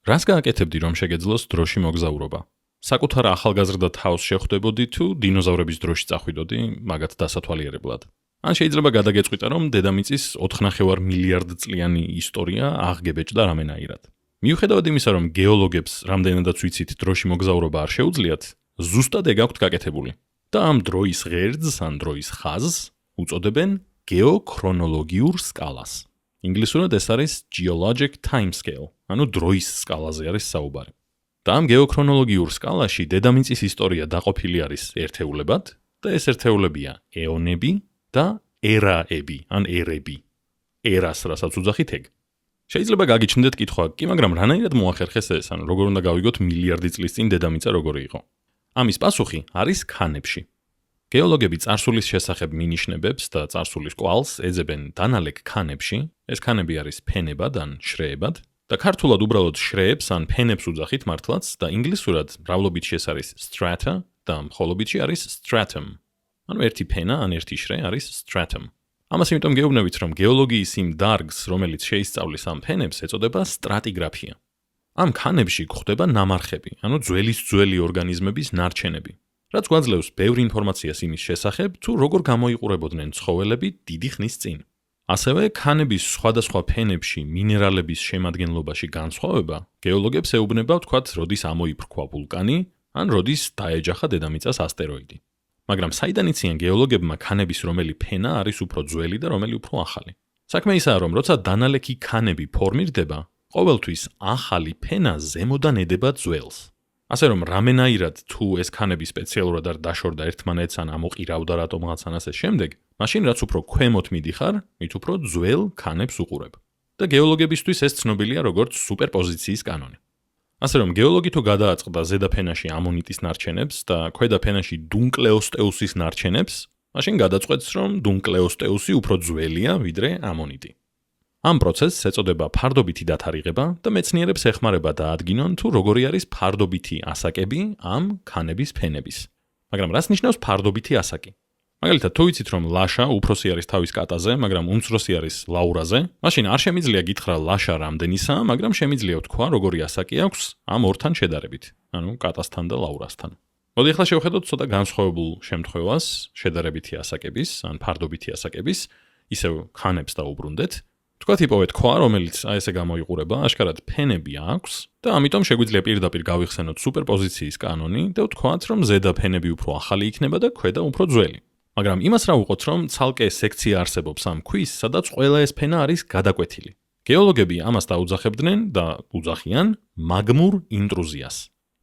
რას გააკეთებდი, რომ შეგეძლოს დროში მოგზაურობა? საკუთარ ახალგაზრდა თავს შეხვდებოდი თუ დინოზავრების დროში წახვიდოდი, მაგათ დასათვალიერებლად? ან შეიძლება გადაგეწყვიტა, რომ დედამიწის 4,5 მილიარდ წლიანი ისტორია აღგებეჭდა რამენაირად. მიუხედავად იმისა, რომ გეოლოგებს რამდენადაც ვიცით დროში მოგზაურობა არ შეუძლიათ, ზუსტად ეგ აქვთ გაკეთებული. და ამ დროის ღერძს ან დროის ხაზს უწოდებენ გეოქრონოლოგიურ სკალას. ინგლისურად ეს არის geologic time scale, ანუ დროის სკალაზე არის საუბარი. და ამ გეოქრონოლოგიურ სკალაში დედამიწის ისტორია დაყოფილი არის ერთეულებად და ეს ერთეულებია ეონები და ერაები, ან ერები. ერას რასაც უძახით ეგ. შეიძლება გაგიჩნდეთ კითხვა, კი, მაგრამ რანაირად მოახერხეს ეს, ან როგორ უნდა გავიგოთ მილიარდი წლის წინ დედამიწა როგორი იყო? ამის პასუხი არის ქანებში. გეოლოგები წარსულის შესახებ მინიშნებებს და წარსულის კვალს ეძებენ დანალექ ქანებში, ეს ქანები არის ფენებად ან შრეებად, და ქართულად უბრალოდ შრეებს ან ფენებს უძახით მართლაც და ინგლისურად მრავლობითში ეს არის strata და მხოლობითში არის stratum. ანუ ერთი ფენა ან ერთი შრე არის stratum. ამას იმიტომ გეუბნებით, რომ გეოლოგიის იმ დარგს, რომელიც შეისწავლის ამ ფენებს, ეწოდება სტრატიგრაფია. ამ ქანებში გვხვდება ნამარხები, ანუ ძველი ორგანიზმების ნარჩენები, რაც გვაძლევს ბევრ ინფორმაციას იმის შესახებ, თუ როგორ გამოიყურებოდნენ ცხოველები დიდი ხნის წინ. ასევე ქანების სხვადასხვა ფენებში მინერალების შემადგენლობაში განსხვავება გეოლოგებს ეუბნება, ვთქვათ, როდის ამოიფრქვა ვულკანი, ან როდის დაეჯახა დედამიწას ასტეროიდი. მაგრამ საიდან იციან გეოლოგებმა ქანების რომელი ფენა არის უფრო ძველი და რომელი უფრო ახალი? საქმე ისაა, რომ როცა დანალექი ქანები ფორმირდება, ყოველთვის ახალი ფენა ზემოდან ედება ძველს. ასე რომ რამენაირად თუ ეს ქანები სპეციალურად არ დაშორდა ერთმანეთს ან ამოყირავდა რატომღაც ან ასე შემდეგ, მაშინ რაც უფრო ქვემოთ მიდიხარ, მით უფრო ძველ ქანებს უყურებ. და გეოლოგებისთვის ეს ცნობილია როგორც სუპერპოზიციის კანონი. ასე რომ გეოლოგი თუ გადააწყდა ზედა ფენაში ამონიტის ნარჩენებს და ქვედა ფენაში დუნკლეოსტეუსის ნარჩენებს, მაშინ გადაწყვეტს, რომ დუნკლეოსტეუსი უფრო ძველია ვიდრე ამონიტი. ამ პროცესს ეწოდება ფარდობითი დათარიღება და მეცნიერებს ეხმარება დაადგინონ, თუ როგორი არის ფარდობითი ასაკები ამ ქანების ფენების. მაგრამ რას ნიშნავს ფარდობითი ასაკი? მაგალითად, თუ ვიცით, რომ ლაშა უფროსი არის თავის კატაზე, მაგრამ უმცროსი არის ლაურაზე, მაშინ არ შემიძლია გითხრა ლაშა რამდენისაა, მაგრამ შემიძლია ვთქვა, როგორი ასაკი აქვს ამ ორთან შედარებით, ანუ კატასთან და ლაურასთან. მოდი ახლა შევხედოთ ცოტა განსხვავებულ შემთხვევას შედარებითი ასაკების, ან ფარდობითი ასაკების, ისევ ქანებს დაუბრუნდეთ. თქვათ იპოვეთ ქვა, რომელიც აი ესე გამოიყურება, აშკარად ფენები აქვს და ამიტომ შეგვიძლია პირდაპირ გავიხსენოთ სუპერპოზიციის კანონი და ვთქვათ, რომ ზედა ფენები უფრო ახალი იქნება და ქვედა უფრო ძველი. მაგრამ იმას რა ვუყოთ, რომ ცალკე სექცია არსებობს ამ ქვის, სადაც ყველა ეს ფენა არის გადაკვეთილი. გეოლოგები ამას დაუძახებდნენ და უძახიან მაგმურ ინტრუზიას.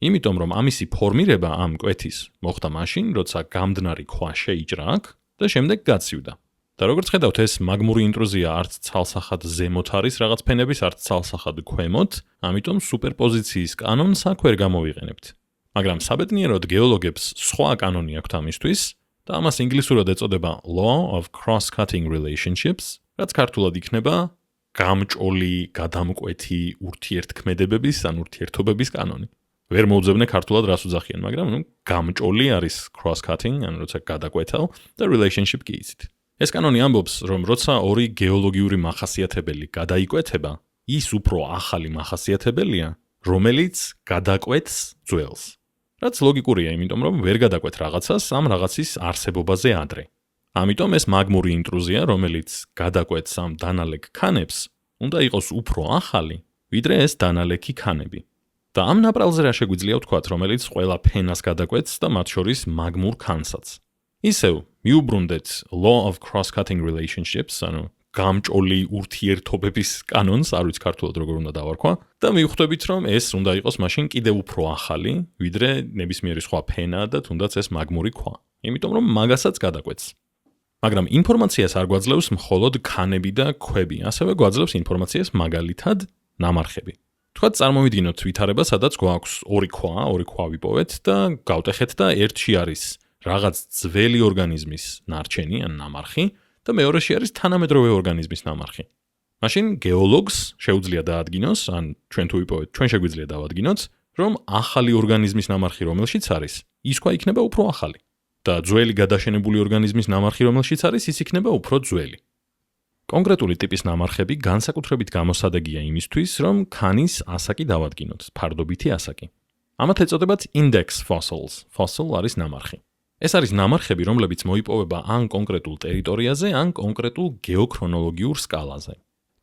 იმიტომ რომ ამისი ფორმირება ამ კვეთის მოხდა მაშინ, როცა გამდნარი ქვა შეიჭრა აქ და შემდეგ გაცივდა. და როგორც ხედავთ, ეს მაგმური ინტრუზია არც ცალსახად ზემოთ არის რაღაც ფენების, არც ცალსახად ქვემოთ, ამიტომ სუპერპოზიციის კანონს აქ ვერ გამოვიყენებთ. მაგრამ საბედნიეროდ გეოლოგებს სხვა კანონი აქვთ ამისთვის და ამას ინგლისურად ეწოდება Law of Cross-Cutting Relationships, რაც ქართულად იქნება გამჭოლი, გადამკვეთი ურთიერთქმედებების ან ურთიერთობების კანონი. ვერ მოუძებნე ქართულად რას უძახიან, მაგრამ გამჭოლი არის cross-cutting, ან როცა გადაკვეთავ და relationship კი იცით. ეს კანონი ამბობს, რომ როცა ორი გეოლოგიური მახასიათებელი გადაიკვეთება, ის უფრო ახალი მახასიათებელია, რომელიც გადაკვეთს ძველს. რაც ლოგიკურია, იმიტომ რომ ვერ გადაკვეთ რაღაცას ამ რაღაცის არსებობაზე ადრე. ამიტომ ეს მაგმური ინტრუზია, რომელიც გადაკვეთს ამ დანალექ ქანებს, უნდა იყოს უფრო ახალი, ვიდრე ეს დანალექი ქანები. და ამ ნაპრალზე რა შეგვიძლია ვთქვათ, რომელიც ყველა ფენას გადაკვეთს და მათ შორის მაგმურ ქანსაც. ისევ მიუბრუნდეთ Law of Cross-Cutting Relationships, ანუ გამჭოლი ურთიერთობების კანონს, არ ვიცი ქართულად როგორ უნდა დავარქვა, და მივხვდებით, რომ ეს უნდა იყოს მაშინ კიდევ უფრო ახალი, ვიდრე ნებისმიერი სხვა ფენა და თუნდაც ეს მაგმური ქვა. იმიტომ რომ მაგასაც გადაკვეთს. მაგრამ ინფორმაციას არ გვაძლევს მხოლოდ ქანები და ქვები, ასევე გვაძლევს ინფორმაციას მაგალითად ნამარხები. თქვათ წარმოვიდგინოთ ვითარება, სადაც გვაქვს ორი ქვა ვიპოვეთ და გავტეხეთ და ერთში არის რაღაც ძველი ორგანიზმის ნარჩენი ან ნამარხი და მეორეში არის თანამედროვე ორგანიზმის ნამარხი. მაშინ გეოლოგს შეუძლია დაადგინოს, ან ჩვენ თუ ვიპოვეთ, ჩვენ შეგვიძლია დავადგინოთ, რომ ახალი ორგანიზმის ნამარხი რომელშიც არის, ის ქვა იქნება უფრო ახალი და ძველი გადაშენებული ორგანიზმის ნამარხი რომელშიც არის, ის იქნება უფრო ძველი. კონკრეტული ტიპის ნამარხები განსაკუთრებით გამოსადეგია იმისთვის, რომ ქანის ასაკი დავადგინოთ, ფარდობითი ასაკი. ამათ ეწოდებათ index fossils. Fossil არის ნამარხი. ეს არის ნამარხები, რომლებიც მოიპოვება ან კონკრეტულ ტერიტორიაზე, ან კონკრეტულ გეოქრონოლოგიურ სკალაზე.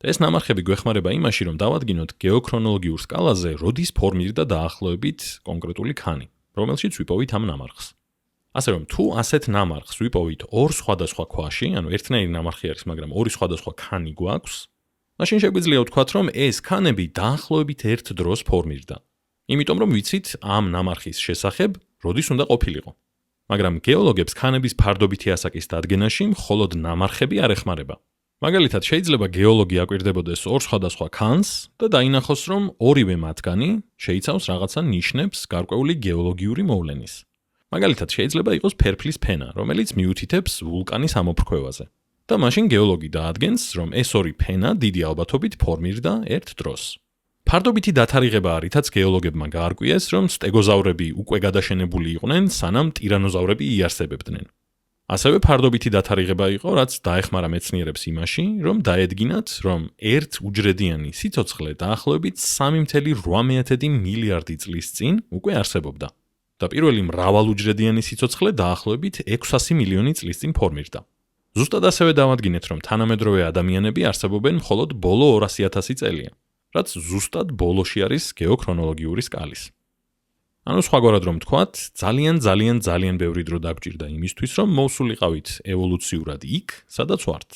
და ეს ნამარხები გვეხმარება იმაში, რომ დავადგინოთ გეოქრონოლოგიურ სკალაზე, როდის ფორმირდა დაახლოებით კონკრეტული ქანი, რომელშიც ვიპოვით ამ ნამარხს. ასე რომ თუ ასეთ ნამარხს ვიპოვით ორ სხვადასხვა ქვაში, ანუ ერთნაირი ნამარხი არის, მაგრამ ორი სხვადასხვა ქანი გვაქვს, მაშინ შეგვიძლია ვთქვათ, რომ ეს ქანები დაახლოებით ერთ დროს ფორმირდა. იმიტომ რომ ვიცით ამ ნამარხის შესახებ, როდის უნდა ყოფილიყო. მაგრამ გეოლოგებს ქანების ფარდობითი ასაკის დადგენაში მხოლოდ ნამარხები არ ეხმარება. მაგალითად, შეიძლება გეოლოგი აკვირდებოდეს ორ სხვადასხვა ქანს და დაინახოს, რომ ორივე მათგანი შეიცავს რაღაცა ნიშნებს გარკვეული გეოლოგიური მოვლენის. მაგალითად, შეიძლება იყოს ფერფლის ფენა, რომელიც მიუთითებს ვულკანის ამოფრქვევაზე. და მაშინ გეოლოგი დაადგენს, რომ ეს ორი ფენა დიდი ალბათობით ფორმირდა ერთ დროს. ფარდობითი დათარიღება არითაც გეოლოგებმა გაარკვიეს, რომ სტეგოზავრები უკვე გადაშენებული იყვნენ, სანამ ტირანოზავრები იარსებებდნენ. ასევე ფარდობითი დათარიღება იყო, რაც დაეხმარა მეცნიერებს იმაში, რომ დაედგინათ, რომ ერთ უჯრედიანი სიცოცხლე დაახლოებით 3,8 მილიარდი წლის წინ უკვე არსებობდა. და პირველი მრავალუჯრედიანი სიცოცხლე დაახლოებით 600 მილიონი წლის წინ ფორმირდა. ზუსტად ასევე დავადგინეთ, რომ თანამედროვე ადამიანები არსებობენ მხოლოდ ბოლო 200,000 წელია, რაც ზუსტად ბოლოში არის გეოქრონოლოგიური სკალის. ანუ სხვაგვარად რომ ვთქვათ, ძალიან ბევრი დრო დაგვჭირდა იმისთვის, რომ მოვსულიყავით ევოლუციურად იქ, სადაც ვართ.